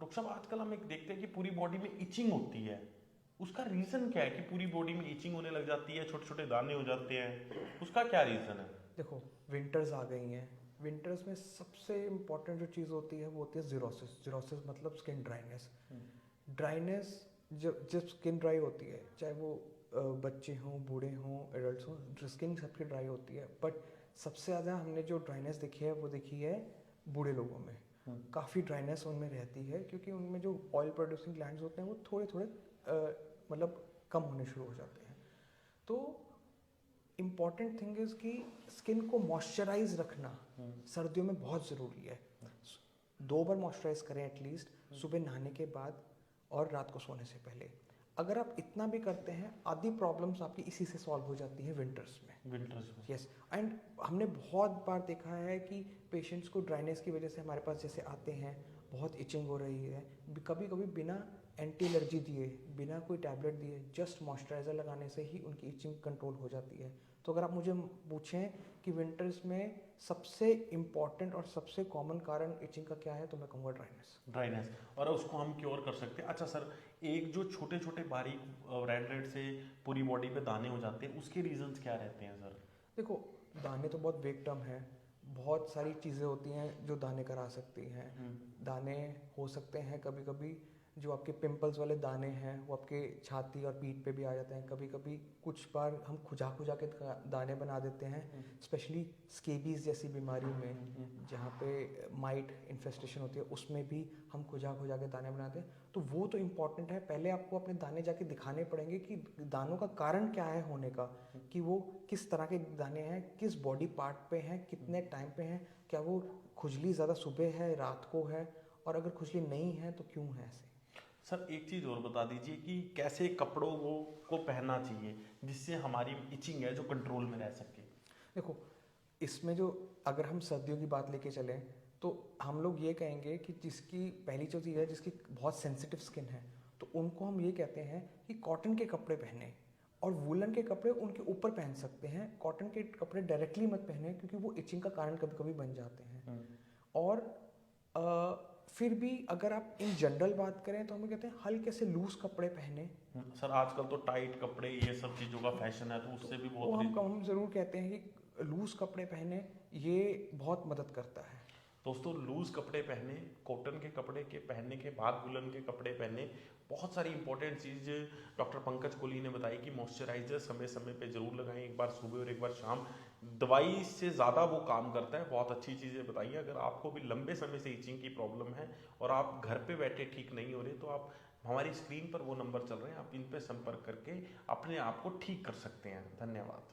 Doctor साहब आजकल हम एक देखते हैं कि पूरी बॉडी में इचिंग होती है, उसका रीजन क्या है कि पूरी बॉडी में इचिंग होने लग जाती है, छोटे छोटे दाने हो जाते हैं, उसका क्या रीजन है? देखो, विंटर्स आ गई हैं। विंटर्स में सबसे इम्पॉर्टेंट जो चीज़ होती है वो होती है जीरोसिस। जीरोसिस मतलब स्किन ड्राइनेस। ड्राइनेस, जब जब स्किन ड्राई होती है, चाहे वो बच्चे हों, बूढ़े हों, एडल्ट हों, स्किन सबकी ड्राई होती है। बट सबसे ज़्यादा हमने जो ड्राइनेस देखी है वो देखी है बूढ़े लोगों में। काफ़ी ड्राइनेस उनमें रहती है क्योंकि उनमें जो ऑयल प्रोड्यूसिंग ग्लैंड्स होते हैं वो थोड़े थोड़े मतलब कम होने शुरू हो जाते हैं। तो इम्पॉर्टेंट थिंग इज़ कि स्किन को मॉइस्चराइज रखना सर्दियों में बहुत ज़रूरी है। 2 बार मॉइस्चराइज करें एटलीस्ट, सुबह नहाने के बाद और रात को सोने से पहले। अगर आप इतना भी करते हैं, आधी प्रॉब्लम्स आपकी इसी से सॉल्व हो जाती है विंटर्स में। विंटर्स में? यस। एंड हमने बहुत बार देखा है कि पेशेंट्स को ड्राइनेस की वजह से हमारे पास जैसे आते हैं, बहुत इचिंग हो रही है, कभी कभी बिना एंटी एलर्जी दिए, बिना कोई टैबलेट दिए, जस्ट मॉइस्चराइज़र लगाने से ही उनकी इचिंग कंट्रोल हो जाती है। तो अगर आप मुझे पूछें कि विंटर्स में सबसे इम्पॉर्टेंट और सबसे कॉमन कारण इचिंग का क्या है, तो मैं कहूँगा ड्राइनेस। ड्राइनेस, और उसको हम क्योर कर सकते हैं। अच्छा सर, एक जो छोटे छोटे बारीक रेड रेड से पूरी बॉडी पे दाने हो जाते हैं, उसके रीजंस क्या रहते हैं सर? देखो, दाने तो बहुत वेग टर्म है। बहुत सारी चीज़ें होती हैं जो दाने करा सकती हैं। दाने हो सकते हैं कभी कभी, जो आपके पिंपल्स वाले दाने हैं वो आपके छाती और पीठ पे भी आ जाते हैं। कभी कभी कुछ बार हम खुजा खुजा के दाने बना देते हैं, स्पेशली स्केबीज जैसी बीमारी में, जहाँ पे माइट इन्फेस्टेशन होती है, उसमें भी हम खुजा खुजा के दाने बनाते हैं। तो वो तो इम्पॉर्टेंट है। पहले आपको अपने दाने जाके दिखाने पड़ेंगे कि दानों का कारण क्या है होने का, कि वो किस तरह के दाने हैं, किस बॉडी पार्ट पे हैं, कितने टाइम पे हैं, क्या वो खुजली ज़्यादा सुबह है, रात को है, और अगर खुजली नहीं है तो क्यों है ऐसे। सर एक चीज़ और बता दीजिए कि कैसे कपड़ों को पहनना चाहिए जिससे हमारी इचिंग है जो कंट्रोल में रह सके। देखो, इसमें जो, अगर हम सर्दियों की बात लेके चलें तो हम लोग ये कहेंगे कि जिसकी पहली जो चीज़ है, जिसकी बहुत सेंसिटिव स्किन है, तो उनको हम ये कहते हैं कि कॉटन के कपड़े पहने, और वूलन के कपड़े उनके ऊपर पहन सकते हैं। कॉटन के कपड़े डायरेक्टली मत पहने क्योंकि वो इचिंग का कारण कभी कभी बन जाते हैं। और फिर भी अगर आप इन जनरल बात करें तो हम कहते हैं हल्के से लूज कपड़े पहने। सर आजकल तो टाइट कपड़े ये सब चीज़ों का फैशन है, तो उससे भी वो बहुत। हम ज़रूर कहते हैं कि लूज कपड़े पहने, ये बहुत मदद करता है। दोस्तों लूज कपड़े पहने, कॉटन के कपड़े के पहनने के बाद वुलन के कपड़े पहने। बहुत सारी इंपॉर्टेंट चीज़ डॉक्टर पंकज कोहली ने बताई कि मॉइस्चराइजर समय समय पे जरूर लगाएं, एक बार सुबह और एक बार शाम। दवाई से ज़्यादा वो काम करता है। बहुत अच्छी चीज़ें बताई। अगर आपको भी लंबे समय से इचिंग की प्रॉब्लम है और आप घर पे बैठे ठीक नहीं हो रहे, तो आप हमारी स्क्रीन पर वो नंबर चल रहे हैं, आप इन पर संपर्क करके अपने आप को ठीक कर सकते हैं। धन्यवाद।